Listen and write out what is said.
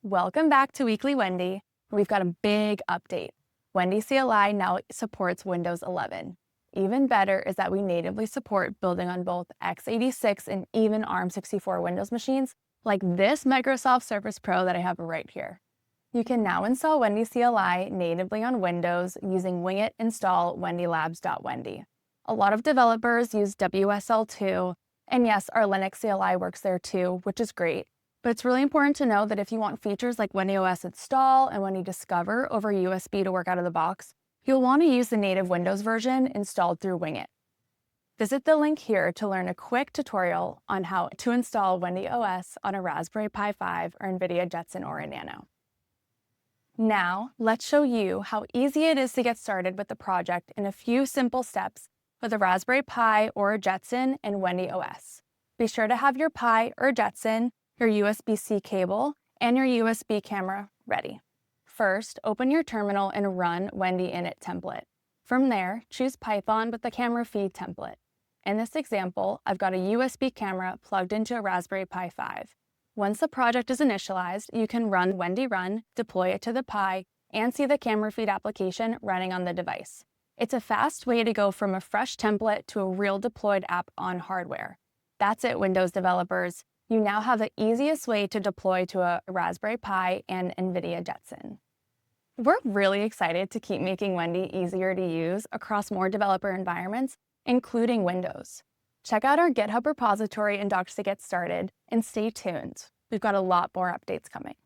Welcome back to Weekly Wendy. We've got a big update. Wendy CLI now supports Windows 11. Even better is that we natively support building on both x86 and even ARM64 Windows machines, like this Microsoft Surface Pro that I have right here. You can now install Wendy CLI natively on Windows using winget install WendyLabs.Wendy. A lot of developers use WSL2, and yes, our Linux CLI works there too, which is great. But it's really important to know that if you want features like WendyOS install and Wendy Discover over USB to work out of the box, you'll want to use the native Windows version installed through winget. Visit the link here to learn a quick tutorial on how to install WendyOS on a Raspberry Pi 5 or NVIDIA Jetson or a Nano. Now, let's show you how easy it is to get started with the project in a few simple steps with a Raspberry Pi or a Jetson and WendyOS. Be sure to have your Pi or Jetson, your USB-C cable, and your USB camera ready. First, open your terminal and run Wendy init template. From there, choose Python with the camera feed template. In this example, I've got a USB camera plugged into a Raspberry Pi 5. Once the project is initialized, you can run Wendy run, deploy it to the Pi, and see the camera feed application running on the device. It's a fast way to go from a fresh template to a real deployed app on hardware. That's it, Windows developers. You now have the easiest way to deploy to a Raspberry Pi and NVIDIA Jetson. We're really excited to keep making Wendy easier to use across more developer environments, including Windows. Check out our GitHub repository and docs to get started, and stay tuned. We've got a lot more updates coming.